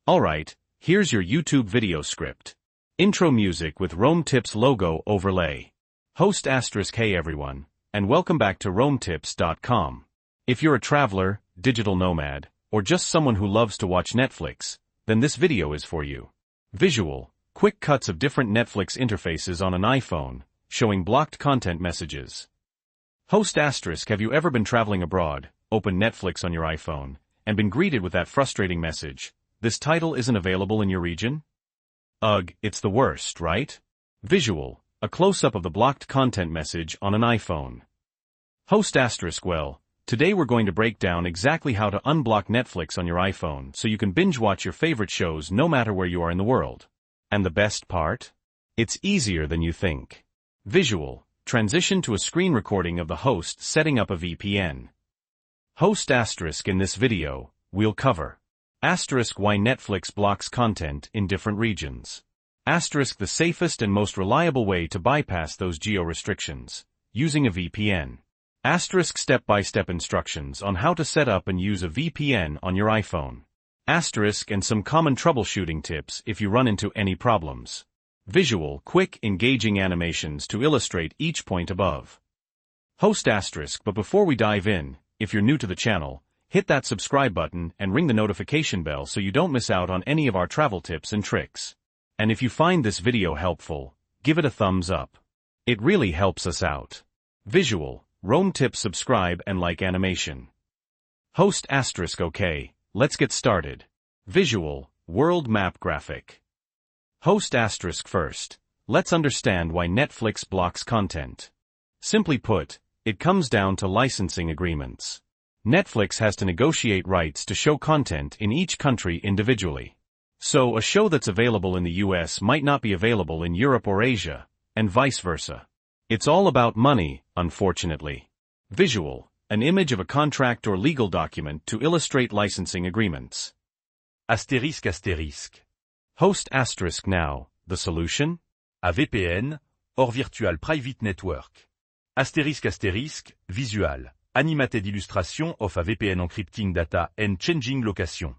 Alright, here's your YouTube video script. Intro music with Rome Tips logo overlay. Host *, hey everyone, and welcome back to RomeTips.com. If you're a traveler, digital nomad, or just someone who loves to watch Netflix, then this video is for you. Visual, quick cuts of different Netflix interfaces on an iPhone, showing blocked content messages. Host *, have you ever been traveling abroad, opened Netflix on your iPhone, and been greeted with that frustrating message? This title isn't available in your region? Ugh, it's the worst, right? Visual, a close-up of the blocked content message on an iPhone. Host *, well, today we're going to break down exactly how to unblock Netflix on your iPhone so you can binge-watch your favorite shows no matter where you are in the world. And the best part? It's easier than you think. Visual, transition to a screen recording of the host setting up a VPN. Host * in this video, we'll cover * why Netflix blocks content in different regions. * the safest and most reliable way to bypass those geo-restrictions, using a VPN. * step-by-step instructions on how to set up and use a VPN on your iPhone. * and some common troubleshooting tips if you run into any problems. Visual, quick, engaging animations to illustrate each point above. Host *, but before we dive in, if you're new to the channel, hit that subscribe button and ring the notification bell so you don't miss out on any of our travel tips and tricks. And if you find this video helpful, give it a thumbs up. It really helps us out. Visual, Rome Tips subscribe and like animation. Host * okay, let's get started. Visual, world map graphic. Host * first, let's understand why Netflix blocks content. Simply put, it comes down to licensing agreements. Netflix has to negotiate rights to show content in each country individually. So a show that's available in the US might not be available in Europe or Asia, and vice versa. It's all about money, unfortunately. Visual, an image of a contract or legal document to illustrate licensing agreements. ***. Host * now, the solution? A VPN, or Virtual Private Network. ***, visual. Animated illustration of a VPN encrypting data and changing location.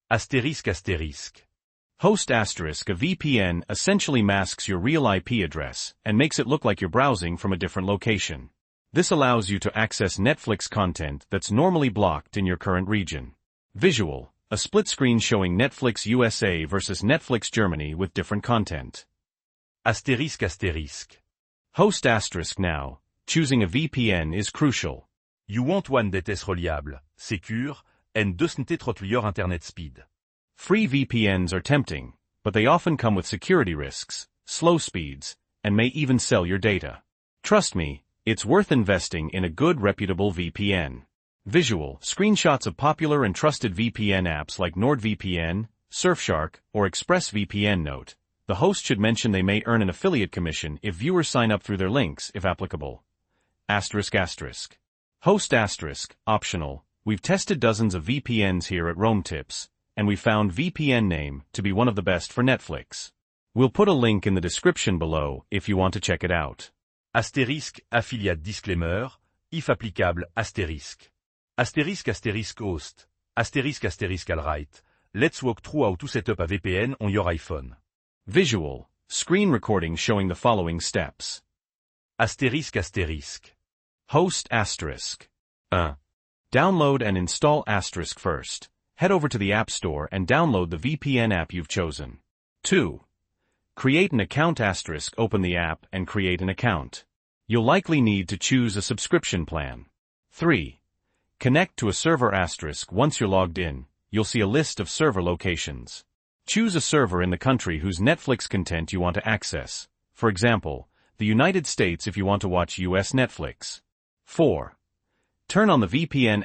***. Host * a VPN essentially masks your real IP address and makes it look like you're browsing from a different location. This allows you to access Netflix content that's normally blocked in your current region. Visual, a split screen showing Netflix USA versus Netflix Germany with different content. ***. Host * now, choosing a VPN is crucial. You want one that is reliable, secure, and doesn't threaten your internet speed. Free VPNs are tempting, but they often come with security risks, slow speeds, and may even sell your data. Trust me, it's worth investing in a good reputable VPN. Visual, screenshots of popular and trusted VPN apps like NordVPN, Surfshark, or ExpressVPN. Note, the host should mention they may earn an affiliate commission if viewers sign up through their links if applicable. ***. Host * optional. We've tested dozens of VPNs here at Rome Tips, and we found VPN Name to be one of the best for Netflix. We'll put a link in the description below if you want to check it out. ** affiliate disclaimer, if applicable ***. **** host. **** alright. Let's walk through how to set up a VPN on your iPhone. Visual, screen recording showing the following steps. ***. Host * download and install * first. Head over to the App Store and download the VPN app you've chosen. 2. Create an account * open the app and create an account. You'll likely need to choose a subscription plan. 3. Connect to a server * once you're logged in, you'll see a list of server locations. Choose a server in the country whose Netflix content you want to access. For example, the United States if you want to watch US Netflix. 4. Turn on the VPN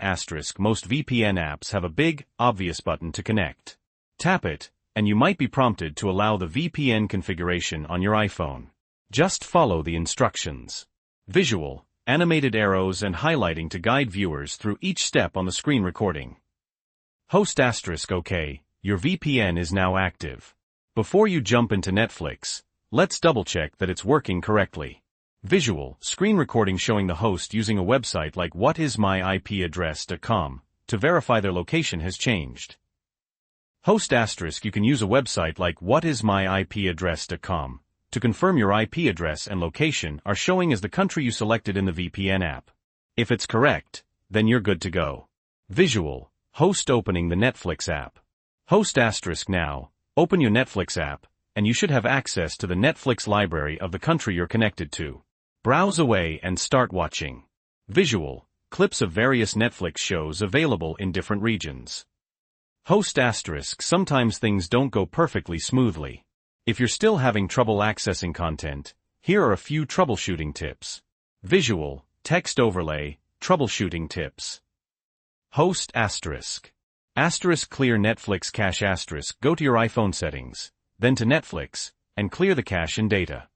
*. Most VPN apps have a big, obvious button to connect. Tap it, and you might be prompted to allow the VPN configuration on your iPhone. Just follow the instructions. Visual, animated arrows and highlighting to guide viewers through each step on the screen recording. Host * okay, your VPN is now active. Before you jump into Netflix, let's double-check that it's working correctly. Visual, screen recording showing the host using a website like whatismyipaddress.com to verify their location has changed. Host asterisk you can use a website like whatismyipaddress.com to confirm your IP address and location are showing as the country you selected in the VPN app. If it's correct, then you're good to go. Visual, host opening the Netflix app. Host asterisk now, open your Netflix app, and you should have access to the Netflix library of the country you're connected to. Browse away and start watching. Visual, clips of various Netflix shows available in different regions. Host asterisk sometimes things don't go perfectly smoothly. If you're still having trouble accessing content, here are a few troubleshooting tips. Visual, text overlay, troubleshooting tips. Host asterisk. Asterisk clear Netflix cache asterisk go to your iPhone settings, then to Netflix, and clear the cache and data.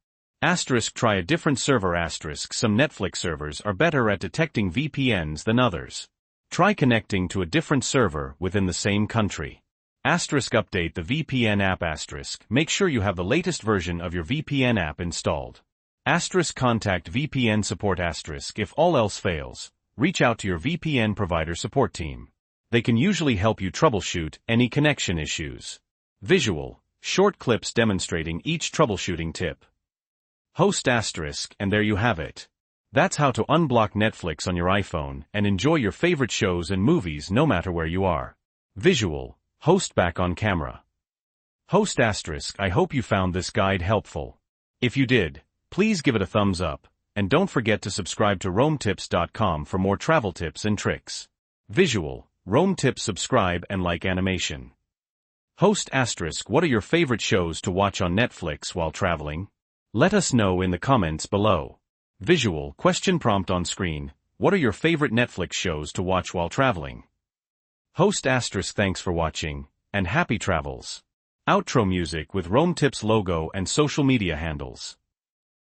Asterisk try a different server asterisk some Netflix servers are better at detecting VPNs than others. Try connecting to a different server within the same country. Asterisk update the VPN app asterisk make sure you have the latest version of your VPN app installed. Asterisk contact VPN support asterisk if all else fails, reach out to your VPN provider support team. They can usually help you troubleshoot any connection issues. Visual, short clips demonstrating each troubleshooting tip. Host asterisk and there you have it. That's how to unblock Netflix on your iPhone and enjoy your favorite shows and movies no matter where you are. Visual, host back on camera. Host asterisk I hope you found this guide helpful. If you did, please give it a thumbs up, and don't forget to subscribe to RoamTips.com for more travel tips and tricks. Visual, Roam Tips subscribe and like animation. Host asterisk what are your favorite shows to watch on Netflix while traveling? Let us know in the comments below. Visual, question prompt on screen, what are your favorite Netflix shows to watch while traveling? Host asterisk thanks for watching, and happy travels. Outro music with Roam Tips logo and social media handles.